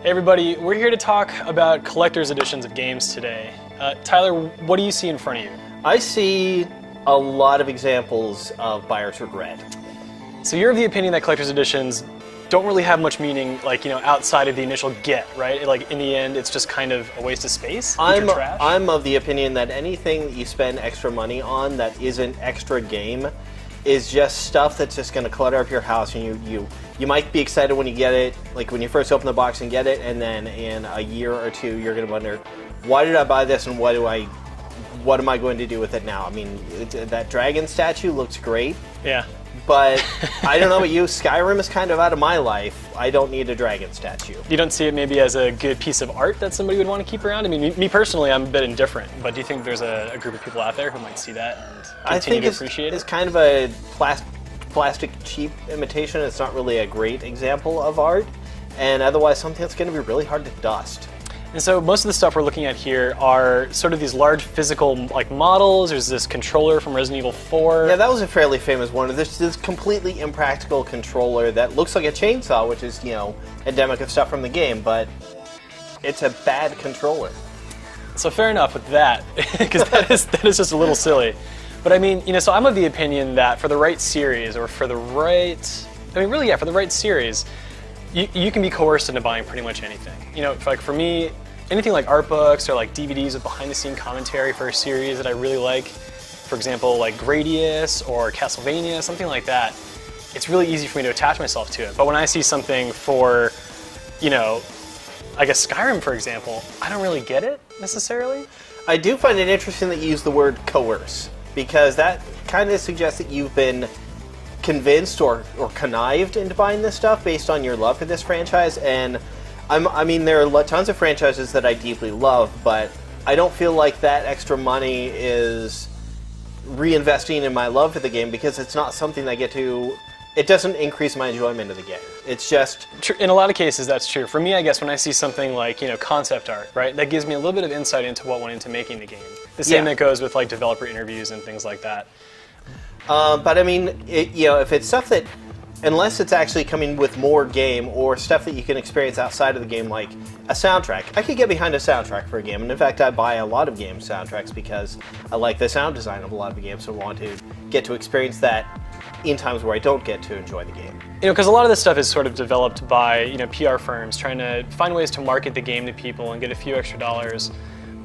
Hey everybody, we're here to talk about collector's editions of games today. Tyler, what do you see in front of you? I see a lot of examples of buyer's regret. So you're of the opinion that collector's editions don't really have much meaning, like, outside of the initial get, right? Like, in the end, it's just kind of a waste of space? I'm of the opinion that anything that you spend extra money on that isn't extra game is just stuff that's just going to clutter up your house, and you might be excited when you get it, like when you first open the box and get it, and then in a year or two you're going to wonder, why did I buy this and what am I going to do with it now? I mean, that dragon statue looks great. Yeah. But I don't know about you, Skyrim is kind of out of my life. I don't need a dragon statue. You don't see it maybe as a good piece of art that somebody would want to keep around? I mean, me personally, I'm a bit indifferent, but do you think there's a group of people out there who might see that and continue to appreciate it? It's kind of a plastic cheap imitation. It's not really a great example of art, and otherwise something that's going to be really hard to dust. And so most of the stuff we're looking at here are sort of these large physical models. There's this controller from Resident Evil 4. Yeah, that was a fairly famous one. There's this completely impractical controller that looks like a chainsaw, which is, endemic of stuff from the game, but it's a bad controller. So fair enough with that, because that is just a little silly. But I mean, so I'm of the opinion that for the right series, or for the right series, you can be coerced into buying pretty much anything. Like for me, anything like art books or like DVDs with behind-the-scene commentary for a series that I really like, for example, like Gradius or Castlevania, something like that, it's really easy for me to attach myself to it. But when I see something for, I guess Skyrim, for example, I don't really get it necessarily. I do find it interesting that you use the word coerce, because that kind of suggests that you've been convinced or connived into buying this stuff based on your love for this franchise. And I mean, there are tons of franchises that I deeply love, but I don't feel like that extra money is reinvesting in my love for the game, because it's not something I get to. It doesn't increase my enjoyment of the game. It's just... In a lot of cases, that's true. For me, I guess, when I see something like, concept art, right, that gives me a little bit of insight into what went into making the game. The same that goes with, like, developer interviews and things like that. But I mean, if it's stuff that, unless it's actually coming with more game or stuff that you can experience outside of the game, like a soundtrack, I could get behind a soundtrack for a game. And in fact, I buy a lot of game soundtracks because I like the sound design of a lot of the games, so I want to get to experience that in times where I don't get to enjoy the game. Because a lot of this stuff is sort of developed by, PR firms trying to find ways to market the game to people and get a few extra dollars.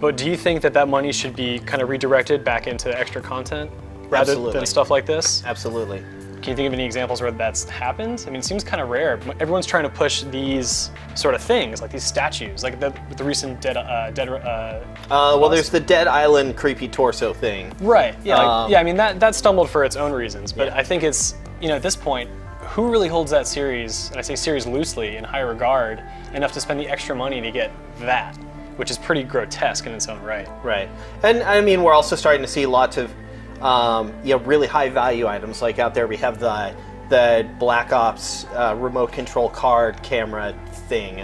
But do you think that money should be kind of redirected back into extra content rather than stuff like this? Absolutely. Can you think of any examples where that's happened? I mean, it seems kind of rare. Everyone's trying to push these sort of things, like these statues, like the recent well, there's the Dead Island creepy torso thing. Right. Yeah. I mean, that stumbled for its own reasons, but I think it's at this point, who really holds that series, and I say series loosely, in high regard enough to spend the extra money to get that, which is pretty grotesque in its own right. Right. And I mean, we're also starting to see lots of really high value items. Like out there we have the Black Ops remote control card camera thing.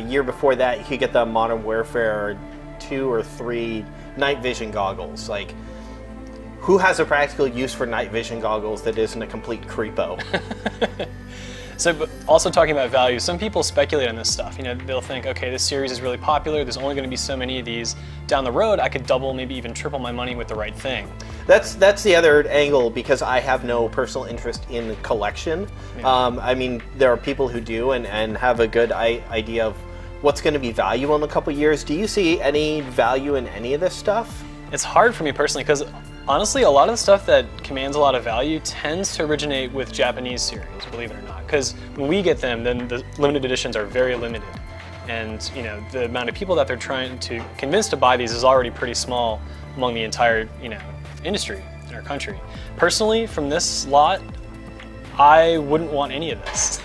Year before that you could get the Modern Warfare 2 or 3 night vision goggles. Like, who has a practical use for night vision goggles that isn't a complete creepo? So, but also talking about value, some people speculate on this stuff. They'll think, okay, this series is really popular, there's only going to be so many of these. Down the road, I could double, maybe even triple my money with the right thing. That's the other angle, because I have no personal interest in collection. Yeah. I mean, there are people who do and have a good idea of what's going to be valuable in a couple years. Do you see any value in any of this stuff? It's hard for me personally, because honestly, a lot of the stuff that commands a lot of value tends to originate with Japanese series, believe it or not. Because when we get them, then the limited editions are very limited. And the amount of people that they're trying to convince to buy these is already pretty small among the entire industry in our country. Personally, from this lot, I wouldn't want any of this.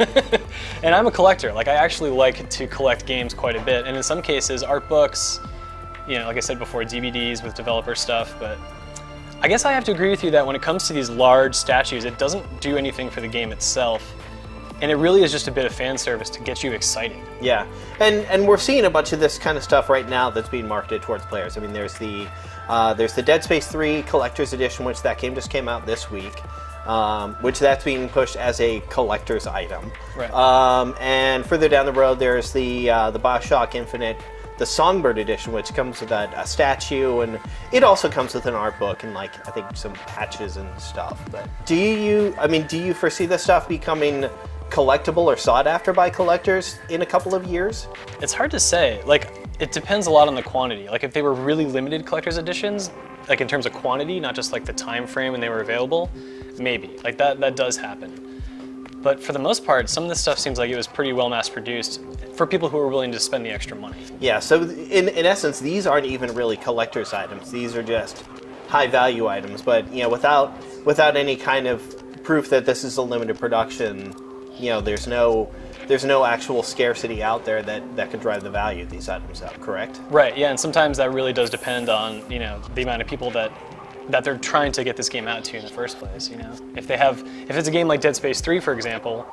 And I'm a collector. Like, I actually like to collect games quite a bit. And in some cases, art books, like I said before, DVDs with developer stuff. But I guess I have to agree with you that when it comes to these large statues, it doesn't do anything for the game itself. And it really is just a bit of fan service to get you excited. Yeah, and we're seeing a bunch of this kind of stuff right now that's being marketed towards players. I mean, there's the Dead Space 3 Collector's Edition, which that game just came out this week. which that's being pushed as a collector's item. Right. And further down the road, there's the BioShock Infinite, the Songbird edition, which comes with a statue, and it also comes with an art book and I think some patches and stuff. But do you foresee this stuff becoming collectible or sought after by collectors in a couple of years? It's hard to say. It depends a lot on the quantity. If they were really limited collector's editions, in terms of quantity, not just the time frame when they were available, maybe. That does happen. But for the most part, some of this stuff seems like it was pretty well mass-produced for people who are willing to spend the extra money. Yeah, so in essence, these aren't even really collector's items. These are just high-value items, but without any kind of proof that this is a limited production, there's no actual scarcity out there that could drive the value of these items up, correct? Right, yeah, and sometimes that really does depend on, the amount of people that they're trying to get this game out to in the first place, If it's a game like Dead Space 3, for example,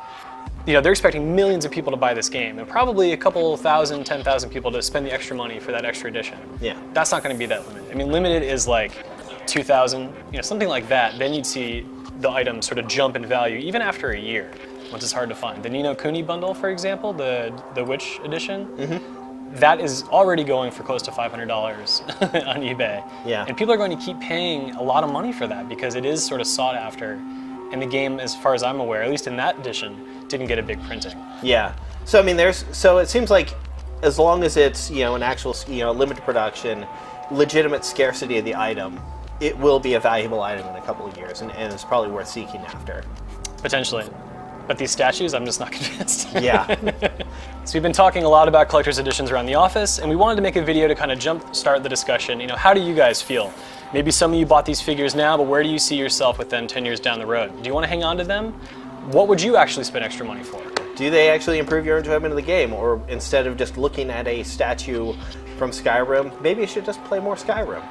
they're expecting millions of people to buy this game, and probably a couple thousand, 10,000 people to spend the extra money for that extra edition. Yeah. That's not going to be that limited. Limited is 2,000, something like that. Then you'd see the item sort of jump in value even after a year, once it's hard to find. The Ni no Kuni bundle, for example, the Witch edition, that is already going for close to $500 on eBay. Yeah. And people are going to keep paying a lot of money for that because it is sort of sought after. And the game, as far as I'm aware, at least in that edition, didn't get a big printing. Yeah. So it seems like as long as it's an actual limited production, legitimate scarcity of the item, it will be a valuable item in a couple of years, and it's probably worth seeking after. Potentially. But these statues, I'm just not convinced. Yeah. So we've been talking a lot about collector's editions around the office, and we wanted to make a video to kind of jumpstart the discussion. How do you guys feel? Maybe some of you bought these figures now, but where do you see yourself with them 10 years down the road? Do you want to hang on to them? What would you actually spend extra money for? Do they actually improve your enjoyment of the game? Or instead of just looking at a statue from Skyrim, maybe you should just play more Skyrim?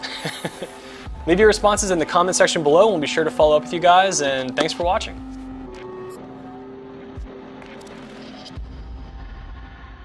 Leave your responses in the comment section below, and we'll be sure to follow up with you guys, and thanks for watching.